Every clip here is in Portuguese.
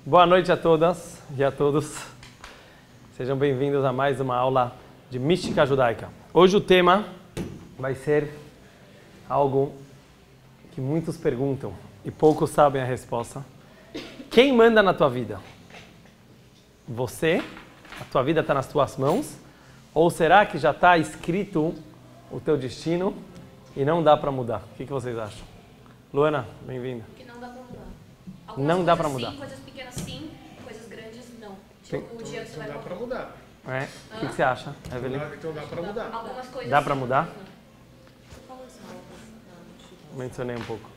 Boa noite a todas e a todos. Sejam bem-vindos a mais uma aula de Mística Judaica. Hoje o tema vai ser algo que muitos perguntam e poucos sabem a resposta. Quem manda na tua vida? Você? A tua vida está nas tuas mãos? Ou será que já está escrito o teu destino e não dá para mudar? O que vocês acham? Luana, bem-vinda. Que não dá para mudar. Não dá para mudar. Sim, coisas pequenas sim, coisas grandes não. Tipo, o dia que você vai dá para mudar. É? O que você acha, Evelyn? Então dá para mudar. Algumas coisas Dá para mudar? Não. Mencionei um pouco.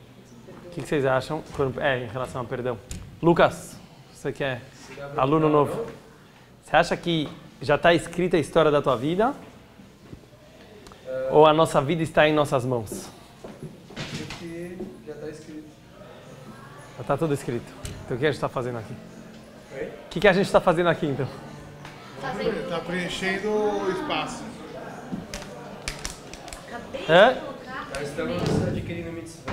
O que vocês acham em relação a perdão? Lucas, você que é aluno novo. Você acha que já está escrita a história da tua vida? Ou a nossa vida está em nossas mãos? Porque já está escrito. Já está tudo escrito. Então o que a gente está fazendo aqui? Oi? O que a gente está fazendo aqui então? Está preenchendo o espaço. Nós estamos adquirindo mitzvot.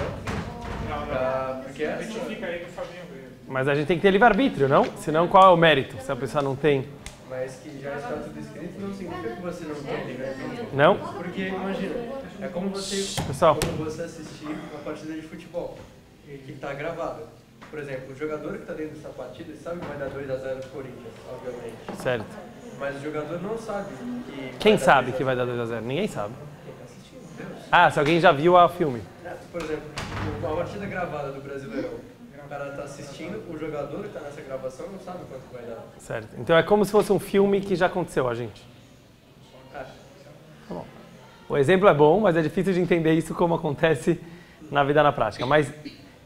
Porque a gente fica aí com o Fabinho. Mas a gente tem que ter livre-arbítrio, não? Senão qual é o mérito? Se a pessoa não tem. Mas que já está tudo escrito não significa que você não tem livre-arbítrio. Não? Porque imagina, é como você, Pessoal. como você assistir uma partida de futebol que está gravada. Por exemplo, o jogador que está dentro dessa partida sabe que vai dar 2-0 pro Corinthians, obviamente. Certo. Mas o jogador não sabe que. Quem sabe que vai dar 2-0? Ninguém sabe. Quem está assistindo? Deus. Ah, se alguém já viu o filme. Por exemplo, uma partida gravada do Brasileirão. O cara está assistindo, o jogador que está nessa gravação não sabe quanto vai dar. Certo. Então é como se fosse um filme que já aconteceu a gente. Ah, Tá bom. O exemplo é bom, mas é difícil de entender isso como acontece na vida na prática. Mas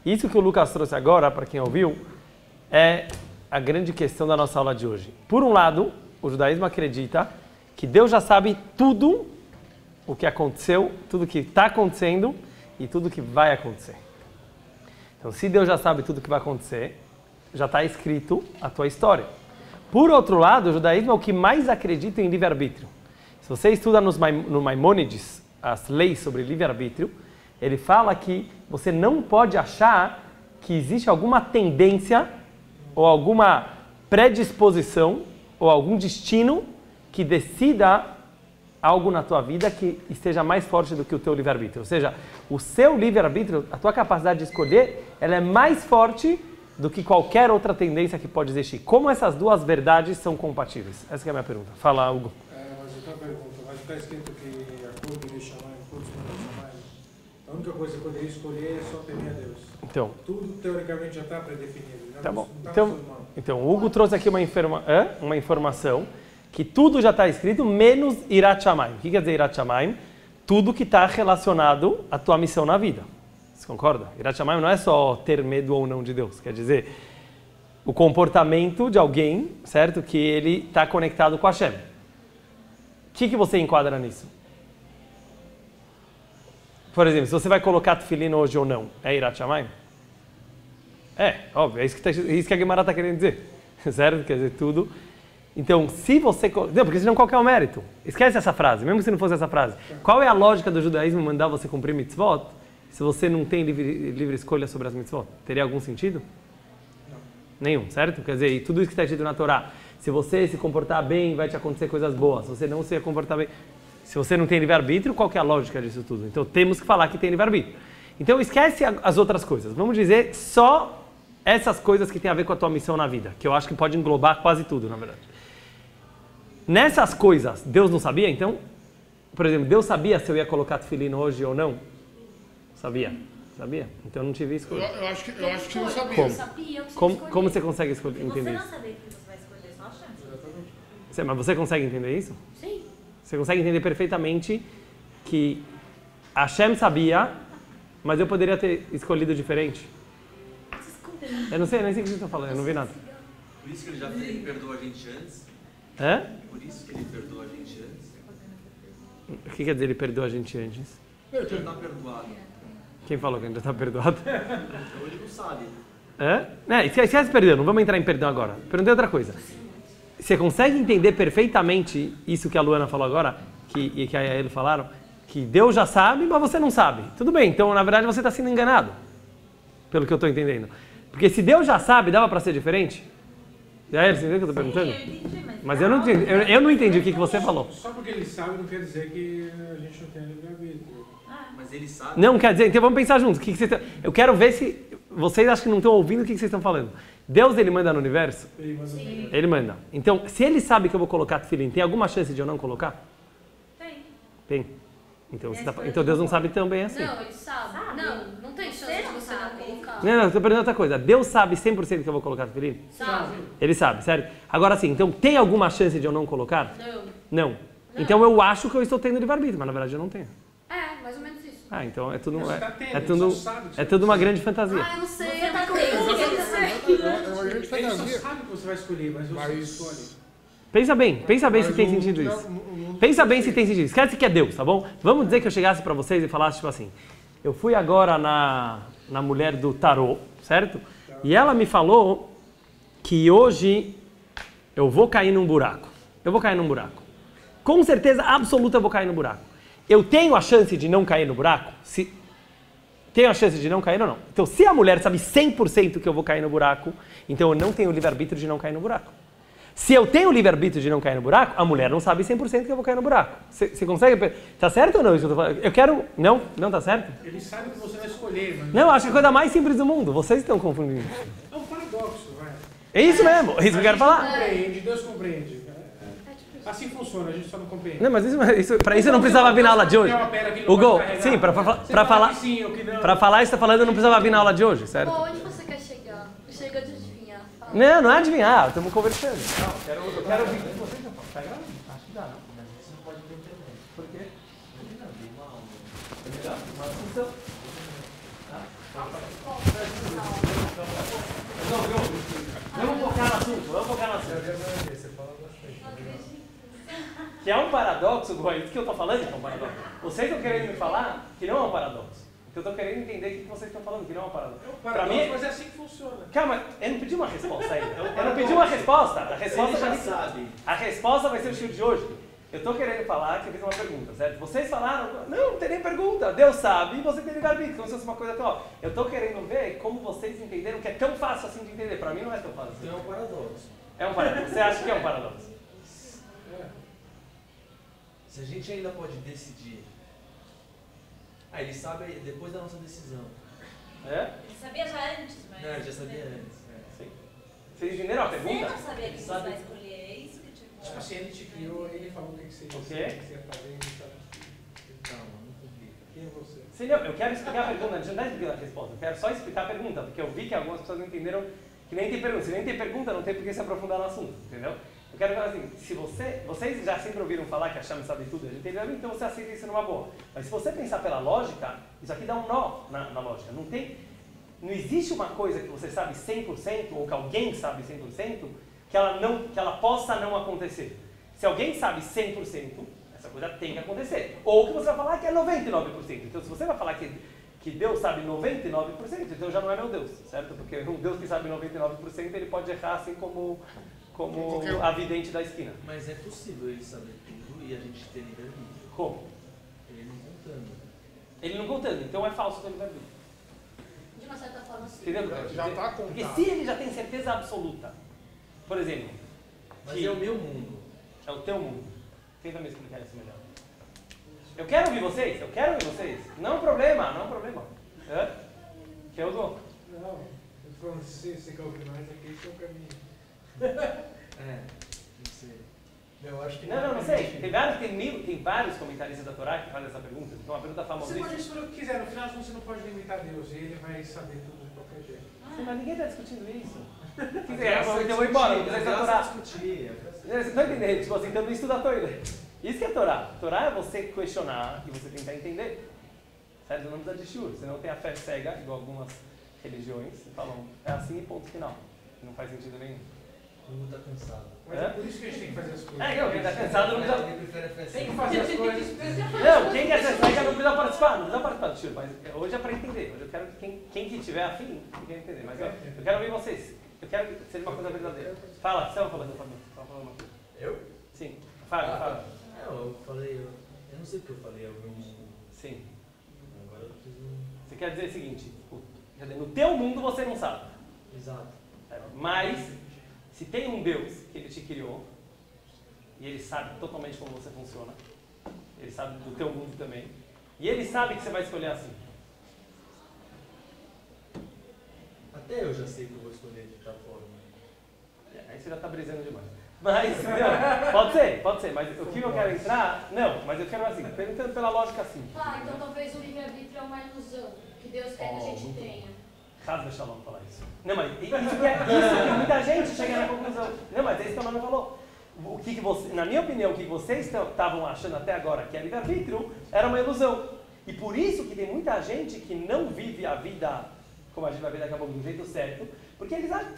isso que o Lucas trouxe agora, para quem ouviu, é a grande questão da nossa aula de hoje. Por um lado, o judaísmo acredita que Deus já sabe tudo o que aconteceu, tudo o que está acontecendo e tudo o que vai acontecer. Então, se Deus já sabe tudo o que vai acontecer, já está escrito a tua história. Por outro lado, o judaísmo é o que mais acredita em livre-arbítrio. Se você estuda no Maimônides as leis sobre livre-arbítrio, ele fala que você não pode achar que existe alguma tendência ou alguma predisposição ou algum destino que decida algo na tua vida que esteja mais forte do que o teu livre-arbítrio. Ou seja, o seu livre-arbítrio, a tua capacidade de escolher, ela é mais forte do que qualquer outra tendência que pode existir. Como essas duas verdades são compatíveis? Essa é a minha pergunta. Fala, Hugo. Mas outra pergunta, mas está escrito que a cor de Shamayim, todos os Shamayim, a única coisa que eu poderia escolher é só temer a Deus. Então, Tudo teoricamente já está predefinido. tá bom. Não Então, o Hugo trouxe aqui uma informação que tudo já está escrito, menos Irat Shamayim. O que quer dizer Irat Shamayim? Tudo que está relacionado à tua missão na vida. Você concorda? Irat Shamayim não é só ter medo ou não de Deus. Quer dizer, o comportamento de alguém, certo? Que ele está conectado com Hashem. O que você enquadra nisso? Por exemplo, se você vai colocar tefilin hoje ou não, é Irat Shamayim? É, óbvio, é isso que a Gemara está querendo dizer. Certo? Quer dizer, tudo. Então, se você... Não, porque senão qual que é o mérito? Esquece essa frase, mesmo se não fosse essa frase. Qual é a lógica do judaísmo mandar você cumprir mitzvot se você não tem livre escolha sobre as mitzvot? Teria algum sentido? Não. Nenhum, certo? Quer dizer, e tudo isso que está escrito na Torá, se você se comportar bem, vai te acontecer coisas boas. Se você não se comportar bem... Se você não tem livre-arbítrio, qual que é a lógica disso tudo? Então, temos que falar que tem livre-arbítrio. Então, esquece as outras coisas. Vamos dizer só essas coisas que tem a ver com a tua missão na vida, que eu acho que pode englobar quase tudo, na verdade. Nessas coisas, Deus não sabia, então? Por exemplo, Deus sabia se eu ia colocar tefilin hoje ou não? Sabia? Sabia? Então eu não tive escolha. Eu acho que não sabia. Como? Eu sabia o que Como você consegue entender Você não isso? sabe o que você vai escolher, só a chance. Mas você consegue entender isso? Sim. Você consegue entender perfeitamente que Hashem sabia, mas eu poderia ter escolhido diferente? Eu não sei, nem sei o que você está falando, eu não vi nada. Por isso que ele já perdoou a gente antes? É? Por isso que ele perdoou a gente antes? O que quer dizer ele perdoou a gente antes? Ele já está perdoado. Quem falou que a gente já está perdoado? Então ele não sabe. É? Esquece perdão, não vamos entrar em perdão agora. Perguntei outra coisa. Você consegue entender perfeitamente isso que a Luana falou agora, e que a Yael falaram, que Deus já sabe, mas você não sabe. Tudo bem, então na verdade você está sendo enganado, pelo que eu estou entendendo. Porque se Deus já sabe, dava para ser diferente? Jair, você entendeu o que eu tô perguntando? Eu entendi, Mas eu não entendi, eu não entendi o que você falou. Só porque ele sabe não quer dizer que a gente não tem livre-arbítrio. Mas ele sabe. Não, quer dizer, então vamos pensar juntos. Eu quero ver se vocês acham que não estão ouvindo o que vocês estão falando. Deus, ele manda no universo? Ele manda Sim. Ele manda. Então, se ele sabe que eu vou colocar tefilim, tem alguma chance de eu não colocar? Tem. Tem. Então Deus não sabe também assim. Não, ele sabe. Não tem chance de você não colocar. Não, eu tô perguntando outra coisa. Deus sabe 100% que eu vou colocar tefilim? Sabe? Ele sabe, sério. Agora sim, então tem alguma chance de eu não colocar? Não. Não. Então eu acho que eu estou tendo livre-arbítrio, mas na verdade eu não tenho. É, mais ou menos isso. Ah, então é tudo, Você tá tendo, é tudo, você sabe que é você tudo uma grande fantasia. Ah, eu não sei. Você tá eu tendo, não sei. É uma grande Ele só fantasia. sabe que você vai escolher, mas você Mas- escolhe. Pensa bem se Mas tem o sentido mundo isso. o mundo- Pensa bem se tem sentido. Esquece que é Deus, tá bom? Vamos dizer que eu chegasse pra vocês e falasse tipo assim, eu fui agora na mulher do tarô, certo? E ela me falou que hoje eu vou cair num buraco. Eu vou cair num buraco. Com certeza absoluta eu vou cair no buraco. Eu tenho a chance de não cair no buraco? Tenho a chance de não cair ou não? Então, se a mulher sabe 100% que eu vou cair no buraco, então eu não tenho o livre-arbítrio de não cair no buraco. Se eu tenho o livre-arbítrio de não cair no buraco, a mulher não sabe 100% que eu vou cair no buraco. Você consegue... Tá certo ou não isso que eu tô falando? Eu quero... Não? Não tá certo? Ele sabe que você vai escolher, mas... Não, acho que é a coisa mais simples do mundo. Vocês estão confundindo. É um paradoxo, vai. É isso mesmo. É isso que eu quero falar. Compreende, Deus compreende. Assim funciona, a gente só não compreende. Não, mas para isso eu não precisava vir na aula de hoje. Hugo, sim, para falar... Para falar isso que tá falando, eu não precisava vir na aula de hoje, certo? Pô, onde você quer chegar? Chega de adivinhar. Fala. Não é adivinhar. Estamos conversando. Não, eu quero ouvir. Vocês já falam. Tá gravando? Acho que dá, não. Mas você não pode ter internet. Por quê? Imagina, tem uma aula. É melhor? Uma função. Vamos focar no assunto, Você fala bastante. Que é um paradoxo, Goa, isso que eu estou falando que é um paradoxo. Vocês estão querendo me falar que não é um paradoxo. Então eu estou querendo entender o que vocês estão falando, que não é um paradoxo. Pra mim, Mas é assim que funciona. calma, eu não pedi uma resposta ainda. Eu não pedi uma resposta. A resposta Ele já vai sabe. A resposta vai ser o estilo de hoje. Eu estou querendo falar que eu fiz uma pergunta, certo? Vocês falaram, não tem nem pergunta. Deus sabe e você tem livre-arbítrio, como se fosse uma coisa tão... Eu estou querendo ver como vocês entenderam que é tão fácil assim de entender. Para mim não é tão fácil. Então é um paradoxo. É um paradoxo. Você acha que é um paradoxo? Se a gente ainda pode decidir. Ah, ele sabe depois da nossa decisão. É? Ele sabia já antes, mas... Não, ele já sabia antes. Sim. Vocês entenderam a Você pergunta? não sabia que você Sabe. vai escolher, é isso que te... Tipo assim, ele te criou, ele falou o que você ia O quê? fazer, ele sabe. Calma, não complica. Quem é você? Sim, não, eu quero explicar a pergunta, não é explicar a resposta. Eu quero só explicar a pergunta, porque eu vi que algumas pessoas não entenderam que nem tem pergunta. Se nem tem pergunta, não tem por que se aprofundar no assunto, entendeu? Eu quero falar assim, se vocês já sempre ouviram falar que a Chama sabe tudo, a gente entendeu, então você aceita isso numa boa. Mas se você pensar pela lógica, isso aqui dá um nó na lógica. Não existe uma coisa que você sabe 100% ou que alguém sabe 100% que ela possa não acontecer. Se alguém sabe 100%, essa coisa tem que acontecer. Ou que você vai falar que é 99%. Então se você vai falar que Deus sabe 99%, então já não é meu Deus, certo? Porque um Deus que sabe 99%, ele pode errar assim como a vidente da esquina. Mas é possível ele saber tudo e a gente ter livre-arbítrio. Como? Ele não contando. Ele não contando, então é falso o livre-arbítrio. De uma certa forma, sim. Entendeu? Já tá Porque contado. se ele já tem certeza absoluta, por exemplo, Mas que é o meu mundo. é o teu mundo. Tenta me explicar isso melhor. Eu quero ouvir vocês, Não é um problema. Hã? Que eu dou. Não, eu tô falando, se você quer ouvir mais, aqui esse é o caminho. Não sei. Eu acho que Não sei. Tem vários comentaristas da Torá que fazem essa pergunta. Então, uma pergunta Você famosíssima. pode escolher o que quiser, no final você não pode limitar Deus, e ele vai saber tudo de qualquer jeito. Sim, mas ninguém está discutindo isso. Graça Então eu vou embora, não discutir, precisa da graça Torá. discutir. Vocês estão entendendo? Tipo assim, então não estuda a Torá. Isso que é Torá. Torá é você questionar e você tentar entender. Certo? Não precisa de shiur. Você não tem a fé cega, igual algumas religiões, que falam, é assim e ponto final. Não faz sentido nenhum. O mundo tá cansado. Mas é por isso que a gente tem que fazer as coisas. Quem está cansado não precisa... Ele prefere a festa. Tem que fazer as coisas. Não, quem quer ser cega não precisa participar do shiur. Mas hoje é para entender. Hoje eu quero que quem que tiver afim, quer entender. Mas eu quero ouvir vocês. Eu quero que seja uma coisa verdadeira. Fala, você estava falando, Fabio. Você estava falando uma coisa. Eu? Sim. Fala. Não, eu falei. Eu não sei o que eu falei. Eu vi um. Sim. Agora eu preciso. Você quer dizer o seguinte, quer dizer, no teu mundo você não sabe. Exato. Mas Se tem um Deus que ele te criou, e ele sabe totalmente como você funciona, ele sabe do teu mundo também, e ele sabe que você vai escolher assim. Até eu já sei que eu vou escolher de tal forma. Aí você já está brisando demais. Mas, não, pode ser, mas o que eu quero entrar, não, mas eu quero assim, perguntando pela lógica assim. Então talvez o livre-arbítrio é uma ilusão que Deus quer que a gente tenha. Rasga Shalom falar isso. Não, mas isso que muita gente chega na conclusão. Não, mas é isso que a Manu falou. O que você, na minha opinião, o que vocês estavam achando até agora que é livre-arbítrio era uma ilusão. E por isso que tem muita gente que não vive a vida, como a gente vai ver daqui a pouco, do jeito certo, porque eles acham,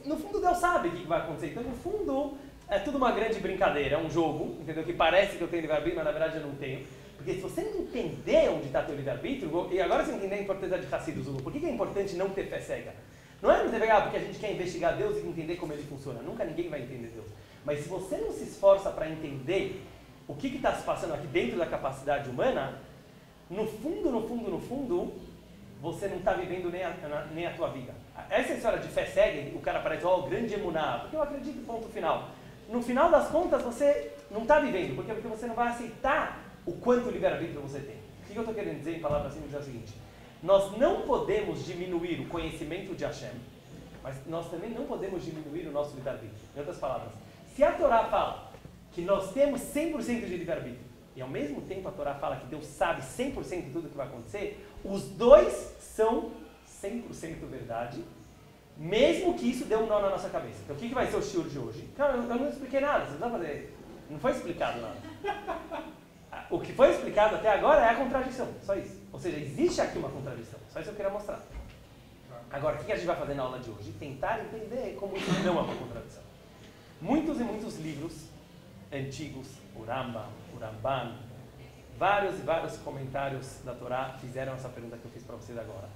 no fundo Deus sabe o que vai acontecer. Então, no fundo, é tudo uma grande brincadeira, é um jogo, entendeu? Que parece que eu tenho livre-arbítrio, mas na verdade eu não tenho. Porque se você não entender onde está teu livre-arbítrio, e agora você entender a importância de Hassidus, por que é importante não ter fé cega? Não é não ter fé porque a gente quer investigar Deus e entender como ele funciona. Nunca ninguém vai entender Deus. Mas se você não se esforça para entender o que está se passando aqui dentro da capacidade humana, no fundo, você não está vivendo nem a tua vida. Essa história de fé cega, o cara parece, grande emuná, porque eu acredito, ponto final. No final das contas, você não está vivendo. Por quê? Porque você não vai aceitar o quanto livre-arbítrio você tem. O que eu estou querendo dizer em palavras simples é o seguinte: nós não podemos diminuir o conhecimento de Hashem, mas nós também não podemos diminuir o nosso livre-arbítrio. Em outras palavras, se a Torá fala que nós temos 100% de livre-arbítrio, e ao mesmo tempo a Torá fala que Deus sabe 100% de tudo que vai acontecer, os dois são 100% verdade, mesmo que isso dê um nó na nossa cabeça. Então o que vai ser o shiur de hoje? Não, eu não expliquei nada, vocês não vão fazer. Não foi explicado nada. O que foi explicado até agora é a contradição, só isso. Ou seja, existe aqui uma contradição, só isso eu queria mostrar. Agora, o que a gente vai fazer na aula de hoje? Tentar entender como isso não é uma contradição. Muitos e muitos livros antigos, o Rambam, o Ramban, vários e vários comentários da Torá fizeram essa pergunta que eu fiz para vocês agora.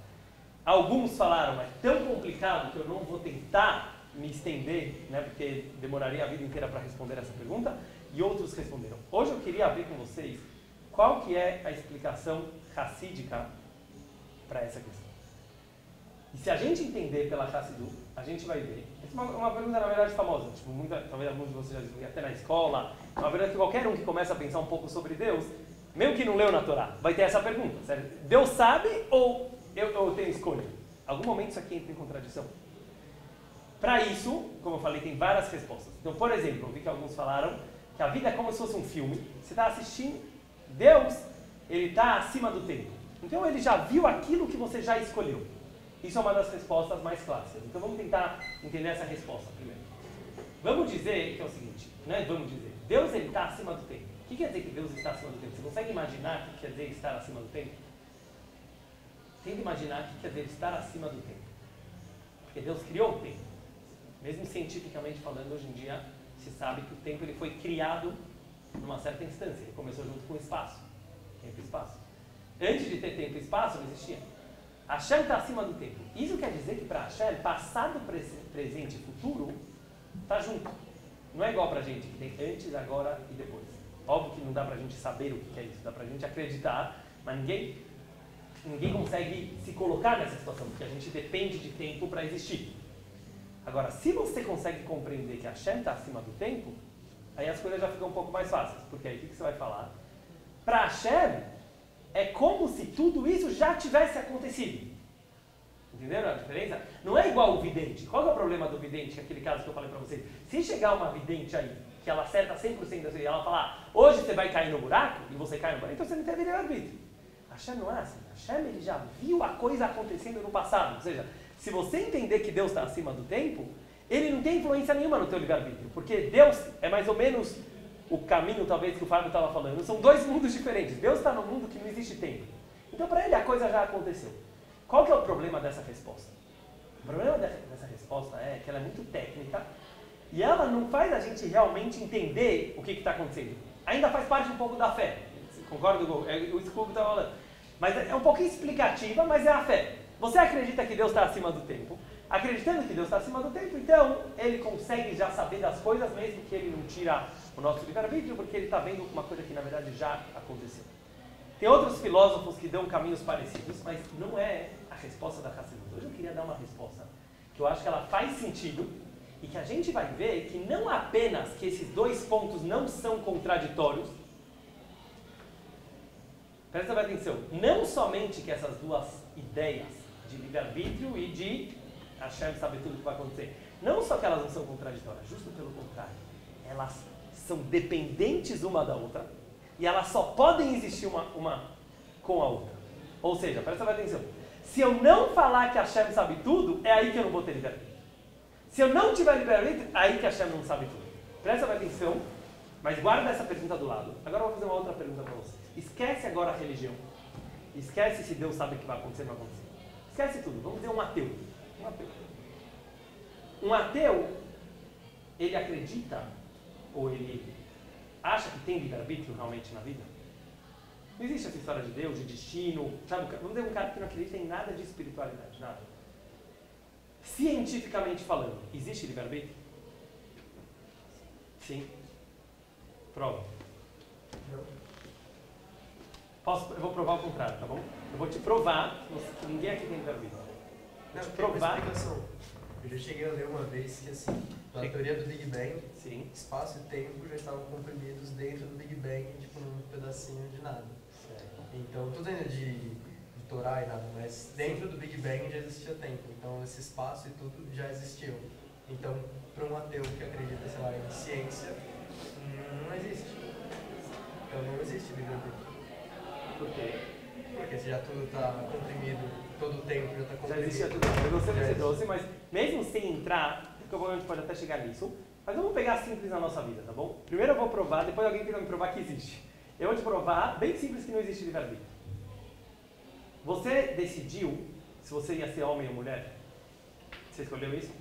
Alguns falaram, é tão complicado que eu não vou tentar me estender, né, porque demoraria a vida inteira para responder essa pergunta, e outros responderam. Hoje eu queria abrir com vocês qual que é a explicação racídica para essa questão. E se a gente entender pela Hassidu, a gente vai ver. Essa é uma pergunta, na verdade, famosa. Tipo, talvez alguns de vocês já viram até na escola. É uma pergunta que qualquer um que começa a pensar um pouco sobre Deus, mesmo que não leu na Torá, vai ter essa pergunta. Sério? Deus sabe ou eu tenho escolha? Em algum momento isso aqui entra em contradição. Para isso, como eu falei, tem várias respostas. Então, por exemplo, eu vi que alguns falaram que a vida é como se fosse um filme. Você está assistindo, Deus, ele está acima do tempo. Então ele já viu aquilo que você já escolheu. Isso é uma das respostas mais clássicas. Então vamos tentar entender essa resposta primeiro. Vamos dizer que é o seguinte, né? Vamos dizer, Deus ele está acima do tempo. O que quer dizer que Deus está acima do tempo? Você consegue imaginar o que quer dizer estar acima do tempo? Tenta imaginar o que quer dizer estar acima do tempo. Porque Deus criou o tempo. Mesmo cientificamente falando, hoje em dia, se sabe que o tempo ele foi criado numa certa instância. Ele começou junto com o espaço. Tempo e espaço. Antes de ter tempo e espaço, não existia. Hashem está acima do tempo. Isso quer dizer que para Hashem, passado, presente e futuro, está junto. Não é igual para a gente, que tem antes, agora e depois. Óbvio que não dá para a gente saber o que é isso, dá para a gente acreditar, mas ninguém consegue se colocar nessa situação, porque a gente depende de tempo para existir. Agora, se você consegue compreender que Hashem está acima do tempo, aí as coisas já ficam um pouco mais fáceis, porque aí o que você vai falar? Para Hashem, é como se tudo isso já tivesse acontecido. Entenderam a diferença? Não é igual o vidente. Qual é o problema do vidente, aquele caso que eu falei para vocês? Se chegar uma vidente aí, que ela acerta 100% das vezes, e ela falar, hoje você vai cair no buraco, e você cai no buraco, então você não tem livre-arbítrio. Hashem não é assim. Hashem ele já viu a coisa acontecendo no passado. Ou seja, se você entender que Deus está acima do tempo, ele não tem influência nenhuma no teu livre-arbítrio. Porque Deus é mais ou menos o caminho, talvez, que o Fábio estava falando. São dois mundos diferentes. Deus está num mundo que não existe tempo. Então, para ele, a coisa já aconteceu. Qual que é o problema dessa resposta? O problema dessa resposta é que ela é muito técnica e ela não faz a gente realmente entender o que está acontecendo. Ainda faz parte um pouco da fé. Concorda, Hugo? É isso que o Hugo está falando. Mas é um pouquinho explicativa, mas é a fé. Você acredita que Deus está acima do tempo. Acreditando que Deus está acima do tempo, então ele consegue já saber das coisas, mesmo que ele não tira o nosso livre-arbítrio, porque ele está vendo uma coisa que na verdade já aconteceu. Tem outros filósofos que dão caminhos parecidos, mas não é a resposta da Hassidut. Hoje eu queria dar uma resposta que eu acho que ela faz sentido E que a gente vai ver que não apenas que esses dois pontos não são contraditórios, presta bem atenção, não somente que essas duas ideias de livre-arbítrio e de Hashem saber tudo o que vai acontecer, não só que elas não são contraditórias, justo pelo contrário, elas são dependentes uma da outra e elas só podem existir uma com a outra. Ou seja, presta bem atenção, se eu não falar que Hashem sabe tudo, é aí que eu não vou ter livre-arbítrio. Se eu não tiver livre-arbítrio, é aí que Hashem não sabe tudo. Presta bem atenção, mas guarda essa pergunta do lado. Agora eu vou fazer uma outra pergunta para vocês. Esquece agora a religião. Esquece se Deus sabe o que vai acontecer ou não vai acontecer. Esquece tudo. Vamos dizer um ateu. Um ateu. Um ateu, ele acredita, ou ele acha que tem livre-arbítrio realmente na vida? Não existe essa história de Deus, de destino. Sabe? Vamos dizer um cara que não acredita em nada de espiritualidade, nada. Cientificamente falando, existe livre-arbítrio? Sim. Prova. Eu vou provar o contrário, tá bom? Eu vou te provar que ninguém aqui tem livre-arbítrio. Não, Te tem uma provar. explicação. Eu já cheguei a ler uma vez que, assim, na teoria do Big Bang, Sim. espaço e tempo já estavam comprimidos dentro do Big Bang, tipo num pedacinho de nada. Certo. Então, não tô dizendo de Torá e nada, mas dentro do Big Bang já existia tempo. Então, esse espaço e tudo já existiu. Então, para um ateu que acredita, sei lá, em ciência, não existe. Então, não existe livre-arbítrio. Por quê? Porque se já tudo está comprimido, todo o tempo já está Já comprimido. existia tudo. Eu gostei desse doce, mas mesmo sem entrar, porque a gente pode até chegar nisso, mas vamos pegar simples na nossa vida, tá bom? Primeiro eu vou provar, depois alguém tenta me provar que existe. Eu vou te provar, bem simples, que não existe livre-arbítrio. Você decidiu se você ia ser homem ou mulher? Você escolheu isso?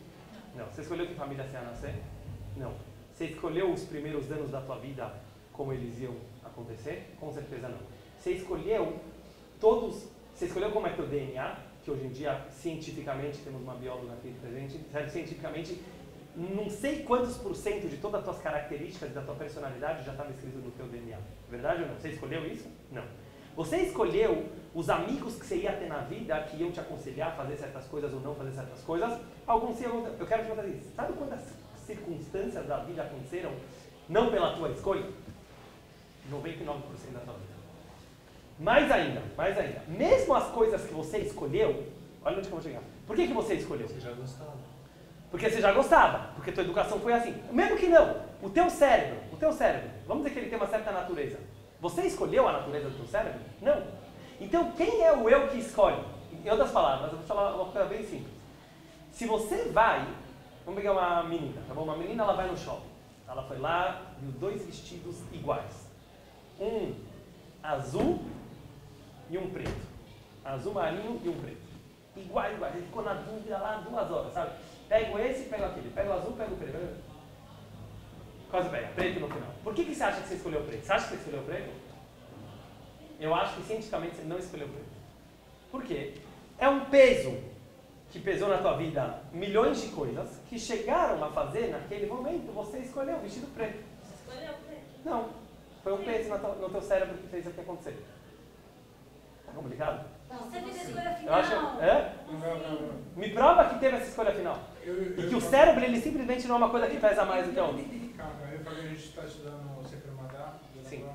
Não. Você escolheu que família você ia nascer? Não. Você escolheu os primeiros anos da tua vida como eles iam acontecer? Com certeza não. Você escolheu você escolheu como é teu DNA, que hoje em dia, cientificamente, temos uma bióloga aqui presente, cientificamente, não sei quantos % de todas as tuas características, da tua personalidade já estava escrito no teu DNA. Verdade ou não? Você escolheu isso? Não. Você escolheu os amigos que você ia ter na vida, que iam te aconselhar a fazer certas coisas ou não fazer certas coisas. Alguns sim, alguns não. Eu quero te perguntar isso. Sabe quantas circunstâncias da vida aconteceram não pela tua escolha? 99% da tua vida. Mais ainda. Mesmo as coisas que você escolheu, olha onde que eu vou chegar. Por que você escolheu? Você já gostava. Porque você já gostava, porque tua educação foi assim. Mesmo que não, o teu cérebro, vamos dizer que ele tem uma certa natureza. Você escolheu a natureza do teu cérebro? Não. Então, quem é o eu que escolhe? Em outras palavras, eu vou falar uma coisa bem simples. Se você vai, vamos pegar uma menina, tá bom? Uma menina, ela vai no shopping. Ela foi lá, viu 2 vestidos iguais. Um azul e um preto. Azul marinho e um preto. Iguais. Ele ficou na dúvida lá 2 horas, sabe? Pego esse, pego aquele. Pego o azul, pego o preto. Quase pega, preto no final. Por que você acha que você escolheu preto? Você acha que você escolheu preto? Eu acho que cientificamente você não escolheu preto. Por quê? É um peso que pesou na tua vida milhões de coisas que chegaram a fazer naquele momento você escolheu o vestido preto. Você escolheu preto? Não. Foi um peso no teu cérebro que fez aqui acontecer. Tá complicado? Você fez a escolha Eu final. acho. É? Não. Me prova que teve essa escolha final. E que o cérebro, ele simplesmente não é uma coisa que pesa mais do que a outra. Calma, a gente está estudando o Sefer Madá, Sim.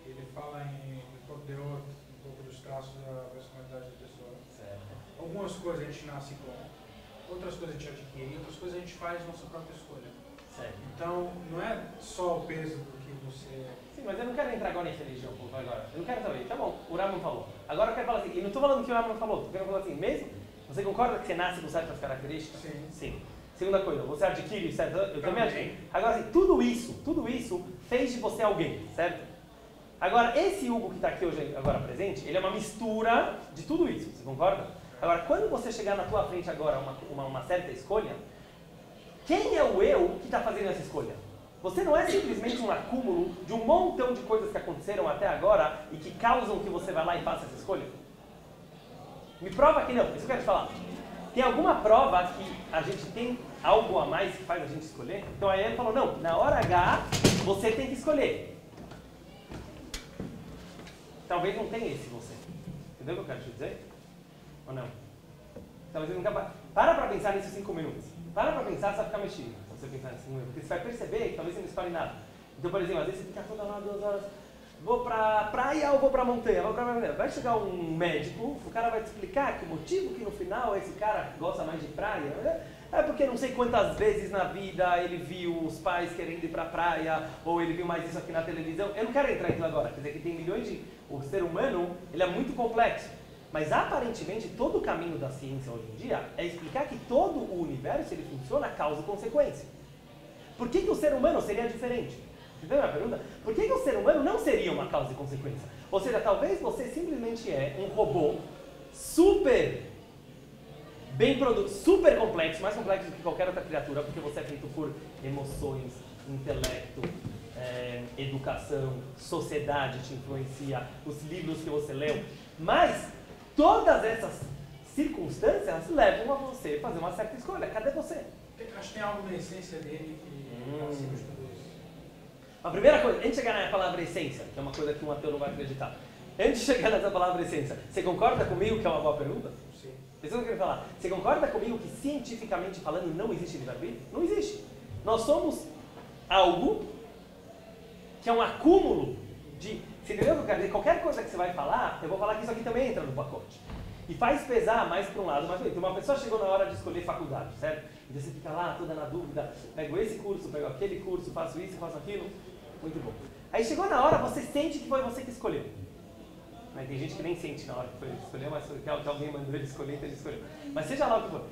ele fala em pouco de outro, um pouco dos traços da personalidade da pessoa. Certo. Algumas coisas a gente nasce com, outras coisas a gente adquire, outras coisas a gente faz nossa própria escolha. Certo. Então, não é só o peso do que você... Sim, mas eu não quero entrar agora em religião, agora. Eu não quero saber. Tá bom, o Rambam falou. Agora eu quero falar assim, e não estou falando que o Rambam falou, estou querendo falar assim, mesmo? Você concorda que você nasce com certas características? Sim. Segunda coisa, você adquire certas... Eu também Também. adquiro. Agora, assim, tudo isso fez de você alguém, certo? Agora, esse Hugo que está aqui hoje, agora presente, ele é uma mistura de tudo isso, você concorda? Agora, quando você chegar na tua frente agora uma certa escolha, quem é o eu que está fazendo essa escolha? Você não é simplesmente um acúmulo de um montão de coisas que aconteceram até agora e que causam que você vá lá e faça essa escolha? Me prova que não, isso que eu quero te falar. Tem alguma prova que a gente tem algo a mais que faz a gente escolher? Então aí ele falou, não, na hora H você tem que escolher. Talvez não tenha esse você. Entendeu o que eu quero te dizer? Ou não? Talvez você nunca... Para pensar nesses 5 minutos. para pensar, você vai ficar mexido. Se você pensar nesse número. Porque você vai perceber que talvez você não escolhe nada. Então, por exemplo, às vezes você fica toda lá 2 horas. Vou pra praia ou vou pra montanha? Vou pra montanha. Vai chegar um médico, o cara vai te explicar que o motivo que no final esse cara gosta mais de praia é porque não sei quantas vezes na vida ele viu os pais querendo ir pra praia, ou ele viu mais isso aqui na televisão. Eu não quero entrar nisso agora, quer dizer que tem milhões de... O ser humano, ele é muito complexo. Mas aparentemente todo o caminho da ciência hoje em dia é explicar que todo o universo ele funciona causa e consequência. Por que o ser humano seria diferente? Entendeu a pergunta? Por que o ser humano não seria uma causa e consequência? Ou seja, talvez você simplesmente é um robô super bem produzido, super complexo, mais complexo do que qualquer outra criatura, porque você é feito por emoções, intelecto, educação, sociedade te influencia, os livros que você leu. Mas todas essas circunstâncias levam a você fazer uma certa escolha. Cadê você? Acho que tem algo na essência dele que está acima de tudo isso. A primeira coisa, antes de chegar na palavra essência, que é uma coisa que um ateu não vai acreditar, antes de chegar nessa palavra essência, você concorda comigo que é uma boa pergunta? Sim. Isso que eu queria falar. Você concorda comigo que cientificamente falando não existe livre-arbítrio? Não existe. Nós somos algo que é um acúmulo de... Você entendeu o que eu quero dizer? Qualquer coisa que você vai falar, eu vou falar que isso aqui também entra no pacote. E faz pesar mais para um lado, mais para outro. Uma pessoa chegou na hora de escolher faculdade, certo? E você fica lá toda na dúvida, pego esse curso, pego aquele curso, faço isso, faço aquilo. Muito bom. Aí chegou na hora, você sente que foi você que escolheu. Mas tem gente que nem sente na hora que foi ele que escolheu, mas que alguém mandou ele escolher, então ele escolheu. Mas seja lá o que for.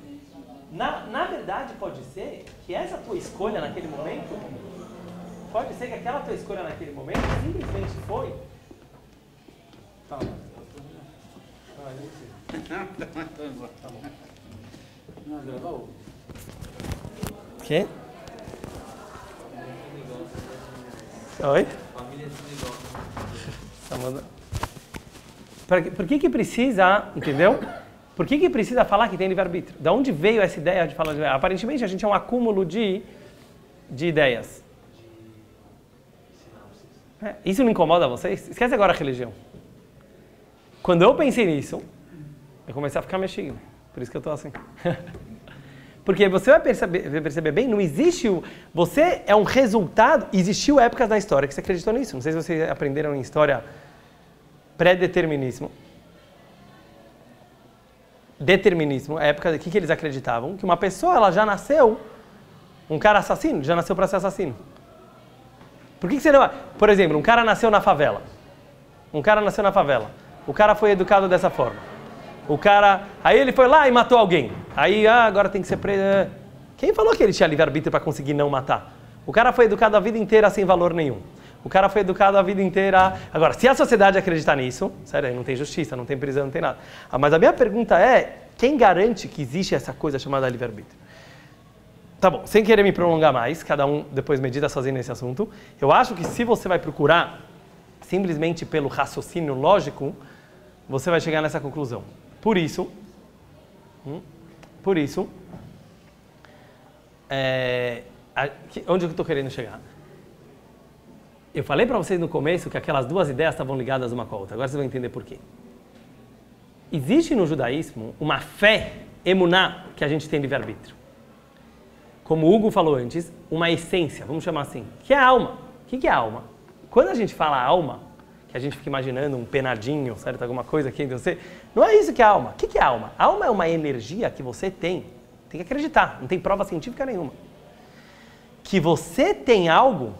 Na verdade, pode ser que essa tua escolha naquele momento, pode ser que aquela tua escolha naquele momento simplesmente foi... Tá bom. Tá bom. Não, gravou? Quê? Oi? Família de negócio. Por que precisa, entendeu? Por que precisa falar que tem livre-arbítrio? Da onde veio essa ideia de falar de livre-arbítrio? Aparentemente a gente é um acúmulo de ideias. Isso não incomoda vocês? Esquece agora a religião. Quando eu pensei nisso, eu comecei a ficar mexido. Por isso que eu estou assim. Porque você vai perceber bem, não existe você é um resultado, existiu épocas na história que você acreditou nisso. Não sei se vocês aprenderam em história pré-determinismo. Determinismo, a época, o que eles acreditavam? Que uma pessoa, ela já nasceu, um cara assassino, já nasceu para ser assassino. Por que você não... Por exemplo, um cara nasceu na favela. O cara foi educado dessa forma. Aí ele foi lá e matou alguém. Aí, agora tem que ser preso. Quem falou que ele tinha livre-arbítrio para conseguir não matar? O cara foi educado a vida inteira sem valor nenhum. O cara foi educado a vida inteira... Agora, se a sociedade acreditar nisso, sério, aí não tem justiça, não tem prisão, não tem nada. Mas a minha pergunta é, quem garante que existe essa coisa chamada livre-arbítrio? Tá bom, sem querer me prolongar mais, cada um depois medita sozinho nesse assunto. Eu acho que se você vai procurar simplesmente pelo raciocínio lógico, você vai chegar nessa conclusão. Por isso, onde eu estou querendo chegar? Eu falei para vocês no começo que aquelas duas ideias estavam ligadas uma com a outra. Agora vocês vão entender por quê. Existe no judaísmo uma fé, emuná, que a gente tem livre-arbítrio. Como o Hugo falou antes, uma essência, vamos chamar assim, que é a alma. O que é a alma? Quando a gente fala alma, que a gente fica imaginando um penadinho, certo? Alguma coisa aqui entre você. Não é isso que é a alma. O que é a alma? A alma é uma energia que você tem que acreditar, não tem prova científica nenhuma. Que você tem algo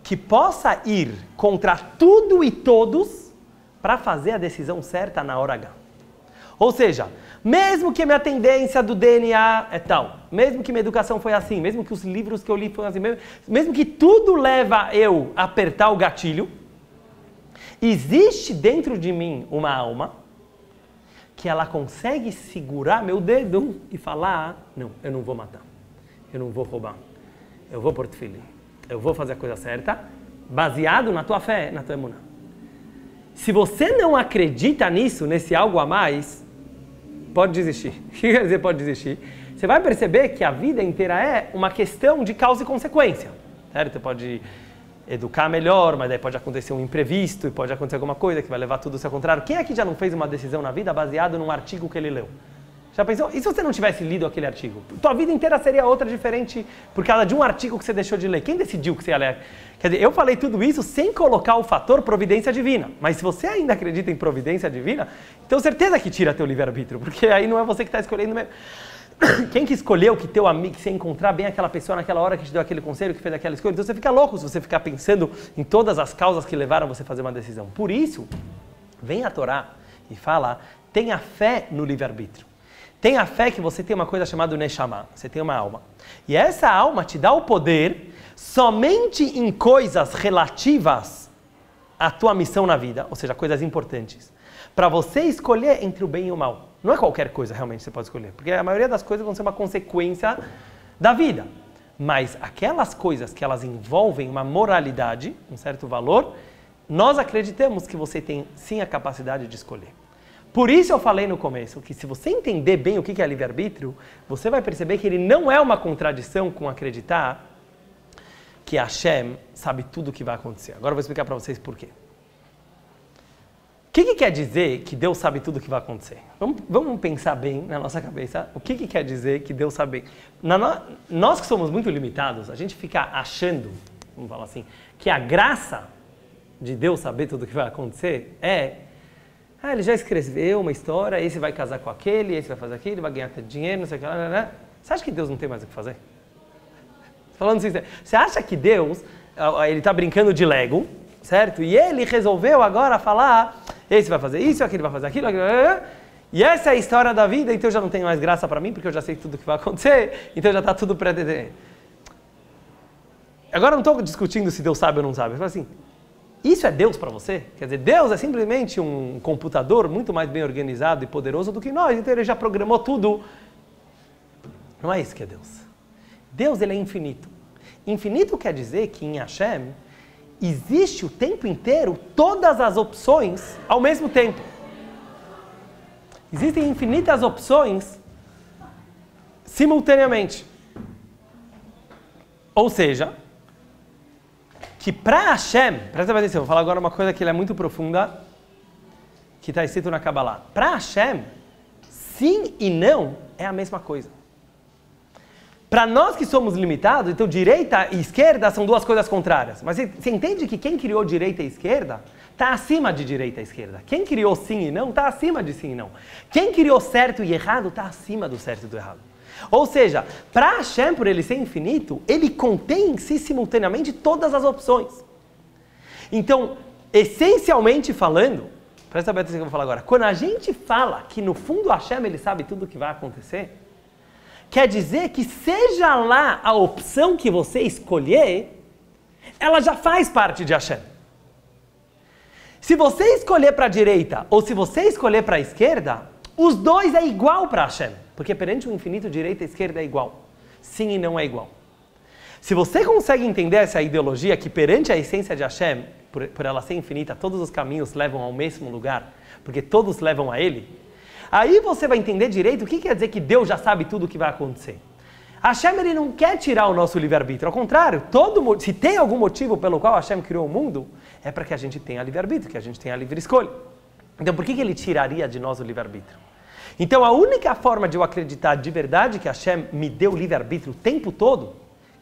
que possa ir contra tudo e todos para fazer a decisão certa na hora H. Ou seja, mesmo que minha tendência do DNA é tal, mesmo que minha educação foi assim, mesmo que os livros que eu li foram assim, mesmo que tudo leva eu a apertar o gatilho, existe dentro de mim uma alma que ela consegue segurar meu dedo e falar, não, eu não vou matar, eu não vou roubar, eu vou pôr tefilim, eu vou fazer a coisa certa, baseado na tua fé, na tua emuná. Se você não acredita nisso, nesse algo a mais, pode desistir. O que quer dizer pode desistir? Você vai perceber que a vida inteira é uma questão de causa e consequência. Certo? Você pode educar melhor, mas daí pode acontecer um imprevisto e pode acontecer alguma coisa que vai levar tudo ao seu contrário. Quem aqui já não fez uma decisão na vida baseado num artigo que ele leu? Já pensou? E se você não tivesse lido aquele artigo? Tua vida inteira seria outra diferente por causa de um artigo que você deixou de ler. Quem decidiu que você ia ler? Quer dizer, eu falei tudo isso sem colocar o fator providência divina. Mas se você ainda acredita em providência divina, tenho certeza que tira teu livre-arbítrio, porque aí não é você que está escolhendo mesmo. Quem que escolheu que teu amigo, que você encontrar bem aquela pessoa naquela hora que te deu aquele conselho, que fez aquela escolha? Então você fica louco se você ficar pensando em todas as causas que levaram você a fazer uma decisão. Por isso, vem a Torá e fala, tenha fé no livre-arbítrio. Tenha fé que você tem uma coisa chamada Neshama, você tem uma alma. E essa alma te dá o poder somente em coisas relativas à tua missão na vida, ou seja, coisas importantes, para você escolher entre o bem e o mal. Não é qualquer coisa realmente você pode escolher, porque a maioria das coisas vão ser uma consequência da vida. Mas aquelas coisas que elas envolvem uma moralidade, um certo valor, nós acreditamos que você tem sim a capacidade de escolher. Por isso eu falei no começo que se você entender bem o que é livre-arbítrio, você vai perceber que ele não é uma contradição com acreditar que Hashem sabe tudo o que vai acontecer. Agora eu vou explicar para vocês por quê. O que quer dizer que Deus sabe tudo o que vai acontecer? Vamos pensar bem na nossa cabeça. O que quer dizer que Deus sabe? Nós que somos muito limitados, a gente fica achando, vamos falar assim, que a graça de Deus saber tudo o que vai acontecer ele já escreveu uma história, esse vai casar com aquele, esse vai fazer aquilo, vai ganhar dinheiro, não sei o que lá. Você acha que Deus não tem mais o que fazer? Falando sincero, você acha que Deus, ele está brincando de Lego, certo? E ele resolveu agora falar, esse vai fazer isso, aquele vai fazer aquilo, e essa é a história da vida, então já não tem mais graça para mim, porque eu já sei tudo o que vai acontecer, então já está tudo pré-determinado. Agora eu não estou discutindo se Deus sabe ou não sabe, eu falo assim, isso é Deus para você? Quer dizer, Deus é simplesmente um computador muito mais bem organizado e poderoso do que nós, então ele já programou tudo. Não é isso que é Deus. Deus, ele é infinito. Infinito quer dizer que em Hashem existe o tempo inteiro todas as opções ao mesmo tempo. Existem infinitas opções simultaneamente. Ou seja, que para Hashem, presta atenção, vou falar agora uma coisa que é muito profunda, que está escrito na Kabbalah. Para Hashem, sim e não é a mesma coisa. Para nós que somos limitados, então direita e esquerda são duas coisas contrárias. Mas você entende que quem criou direita e esquerda está acima de direita e esquerda. Quem criou sim e não está acima de sim e não. Quem criou certo e errado está acima do certo e do errado. Ou seja, para Hashem, por ele ser infinito, ele contém em si simultaneamente todas as opções. Então, essencialmente falando, presta atenção que eu vou falar agora, quando a gente fala que no fundo Hashem ele sabe tudo o que vai acontecer, quer dizer que seja lá a opção que você escolher, ela já faz parte de Hashem. Se você escolher para a direita ou se você escolher para a esquerda, os dois é igual para Hashem. Porque perante o infinito, direita e esquerda é igual. Sim e não é igual. Se você consegue entender essa ideologia que perante a essência de Hashem, por ela ser infinita, todos os caminhos levam ao mesmo lugar, porque todos levam a Ele, aí você vai entender direito o que quer dizer que Deus já sabe tudo o que vai acontecer. Hashem ele não quer tirar o nosso livre-arbítrio, ao contrário, se tem algum motivo pelo qual Hashem criou o mundo, é para que a gente tenha livre-arbítrio, que a gente tenha livre escolha. Então por que ele tiraria de nós o livre-arbítrio? Então a única forma de eu acreditar de verdade que Hashem me deu livre-arbítrio o tempo todo,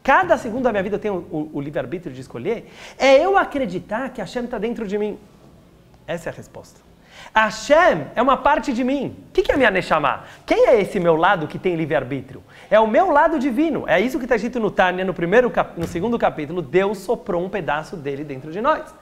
cada segundo da minha vida eu tenho o livre-arbítrio de escolher, é eu acreditar que Hashem está dentro de mim. Essa é a resposta. Hashem é uma parte de mim. O que é minha Neshama? Quem é esse meu lado que tem livre-arbítrio? É o meu lado divino. É isso que está escrito no Tânia, no segundo capítulo. Deus soprou um pedaço dele dentro de nós.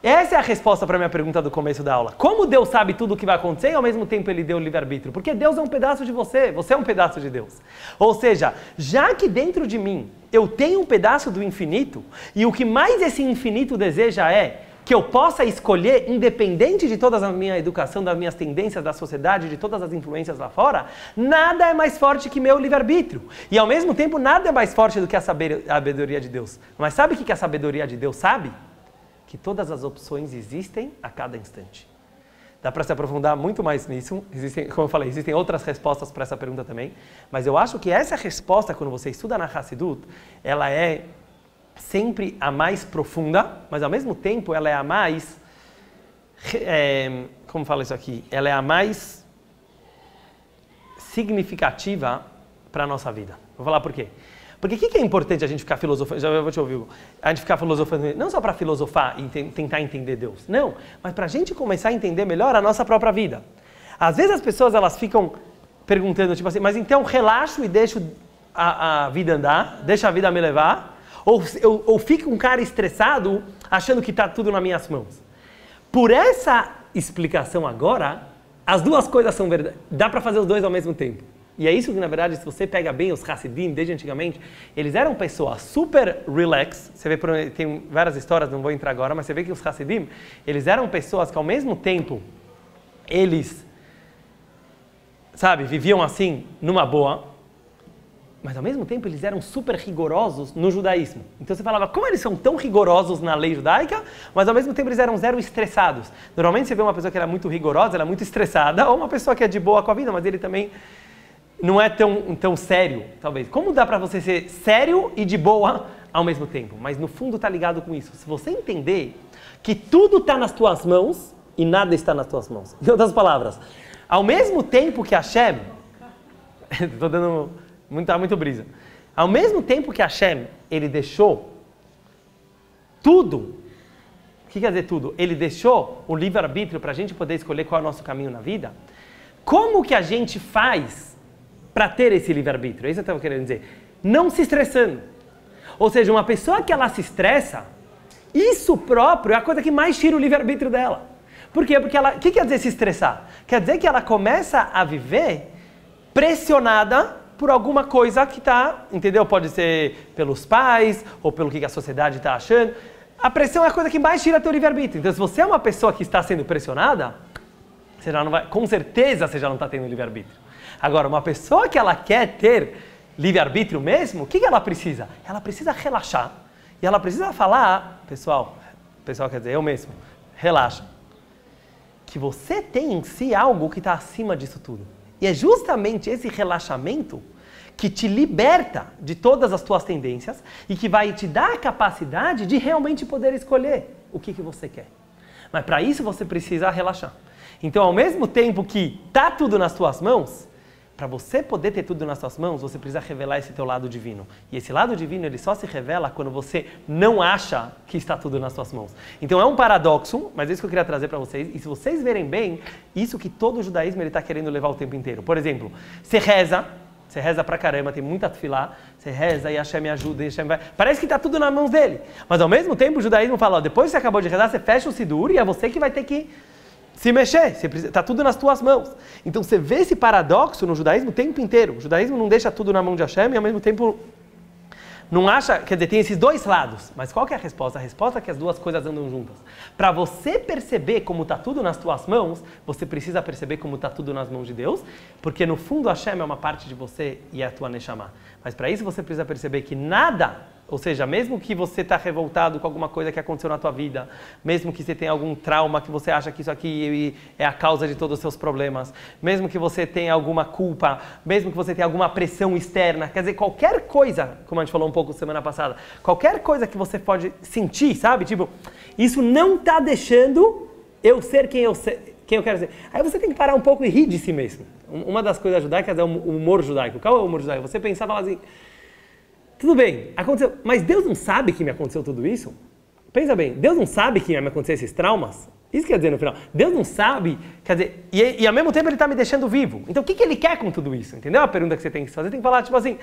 Essa é a resposta para a minha pergunta do começo da aula. Como Deus sabe tudo o que vai acontecer e ao mesmo tempo ele deu o livre-arbítrio? Porque Deus é um pedaço de você, você é um pedaço de Deus. Ou seja, já que dentro de mim eu tenho um pedaço do infinito, e o que mais esse infinito deseja é que eu possa escolher, independente de toda a minha educação, das minhas tendências da sociedade, de todas as influências lá fora, nada é mais forte que meu livre-arbítrio. E ao mesmo tempo, nada é mais forte do que a sabedoria de Deus. Mas sabe o que a sabedoria de Deus sabe? Que todas as opções existem a cada instante. Dá para se aprofundar muito mais nisso. Como eu falei, existem outras respostas para essa pergunta também. Mas eu acho que essa resposta, quando você estuda na Hassidut, ela é sempre a mais profunda, mas ao mesmo tempo ela é a mais... como fala isso aqui? Ela é a mais significativa para a nossa vida. Vou falar por quê. Porque o que é importante a gente ficar filosofando? Já vou te ouvir. A gente ficar filosofando, não só para filosofar e tentar entender Deus. Não, mas para a gente começar a entender melhor a nossa própria vida. Às vezes as pessoas elas ficam perguntando, tipo assim, mas então relaxo e deixo a vida andar, deixa a vida me levar? Ou fica um cara estressado achando que está tudo nas minhas mãos? Por essa explicação agora, as duas coisas são verdade. Dá para fazer os dois ao mesmo tempo. E é isso que, na verdade, se você pega bem os Hassidim, desde antigamente, eles eram pessoas super relax. Você vê, tem várias histórias, não vou entrar agora, mas você vê que os Hassidim, eles eram pessoas que, ao mesmo tempo, eles, sabe, viviam assim, numa boa, mas, ao mesmo tempo, eles eram super rigorosos no judaísmo. Então, você falava, como eles são tão rigorosos na lei judaica, mas, ao mesmo tempo, eles eram zero estressados. Normalmente, você vê uma pessoa que era muito rigorosa, ela é muito estressada, ou uma pessoa que é de boa com a vida, mas ele também não é tão sério, talvez. Como dá para você ser sério e de boa ao mesmo tempo? Mas, no fundo, está ligado com isso. Se você entender que tudo está nas tuas mãos e nada está nas tuas mãos. Em outras palavras, ao mesmo tempo que Hashem... Estou dando... Tá muito brisa. Ao mesmo tempo que Hashem, ele deixou tudo. O que quer dizer tudo? Ele deixou o livre-arbítrio para a gente poder escolher qual é o nosso caminho na vida. Como que a gente faz para ter esse livre-arbítrio? É isso que eu estava querendo dizer. Não se estressando. Ou seja, uma pessoa que ela se estressa, isso próprio é a coisa que mais tira o livre-arbítrio dela. Por quê? Porque ela... O que quer dizer se estressar? Quer dizer que ela começa a viver pressionada por alguma coisa que está, entendeu? Pode ser pelos pais, ou pelo que a sociedade está achando. A pressão é a coisa que mais tira teu livre-arbítrio. Então, se você é uma pessoa que está sendo pressionada, você já não vai, com certeza você já não está tendo livre-arbítrio. Agora, uma pessoa que ela quer ter livre-arbítrio mesmo, o que ela precisa? Ela precisa relaxar. E ela precisa falar, pessoal quer dizer, eu mesmo, relaxa. Que você tem em si algo que está acima disso tudo. E é justamente esse relaxamento que te liberta de todas as tuas tendências e que vai te dar a capacidade de realmente poder escolher o que você quer. Mas para isso você precisa relaxar. Então, ao mesmo tempo que está tudo nas tuas mãos, para você poder ter tudo nas suas mãos, você precisa revelar esse teu lado divino. E esse lado divino, ele só se revela quando você não acha que está tudo nas suas mãos. Então é um paradoxo, mas é isso que eu queria trazer para vocês. E se vocês verem bem, isso que todo o judaísmo está querendo levar o tempo inteiro. Por exemplo, você reza pra caramba, tem muita tefilá, você reza e Hashem me ajuda, e Hashem vai... Parece que está tudo nas mãos dele. Mas ao mesmo tempo o judaísmo fala, ó, depois que você acabou de rezar, você fecha o sidur e é você que vai ter que se mexer, está tudo nas tuas mãos. Então você vê esse paradoxo no judaísmo o tempo inteiro. O judaísmo não deixa tudo na mão de Hashem e ao mesmo tempo não acha, quer dizer, tem esses dois lados. Mas qual que é a resposta? A resposta é que as duas coisas andam juntas. Para você perceber como está tudo nas tuas mãos, você precisa perceber como está tudo nas mãos de Deus, porque no fundo Hashem é uma parte de você e é a tua Neshama. Mas para isso você precisa perceber que nada, ou seja, mesmo que você está revoltado com alguma coisa que aconteceu na tua vida, mesmo que você tenha algum trauma que você acha que isso aqui é a causa de todos os seus problemas, mesmo que você tenha alguma culpa, mesmo que você tenha alguma pressão externa, quer dizer, qualquer coisa, como a gente falou um pouco semana passada, qualquer coisa que você pode sentir, sabe? Tipo, isso não está deixando eu ser quem eu quero ser. Aí você tem que parar um pouco e rir de si mesmo. Uma das coisas judaicas é o humor judaico. Qual é o humor judaico? Você pensar e falar assim, tudo bem, aconteceu, mas Deus não sabe que me aconteceu tudo isso? Pensa bem, Deus não sabe que me aconteceu esses traumas? Isso quer dizer no final, Deus não sabe, quer dizer, e ao mesmo tempo Ele está me deixando vivo. Então o que Ele quer com tudo isso? Entendeu a pergunta que você tem que fazer? Tem que falar tipo assim,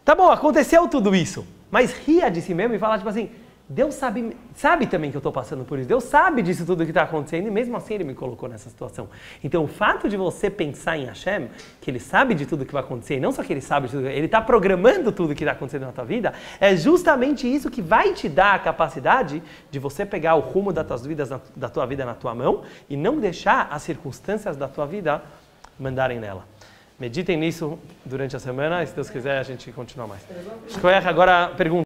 tá bom, aconteceu tudo isso, mas ria de si mesmo e falar tipo assim, Deus sabe também que eu estou passando por isso. Deus sabe disso tudo que está acontecendo e mesmo assim Ele me colocou nessa situação. Então o fato de você pensar em Hashem, que Ele sabe de tudo que vai acontecer, e não só que Ele sabe de tudo, Ele está programando tudo que está acontecendo na tua vida, é justamente isso que vai te dar a capacidade de você pegar o rumo da tua vida na tua mão e não deixar as circunstâncias da tua vida mandarem nela. Meditem nisso durante a semana e se Deus quiser a gente continua mais. Agora pergunta.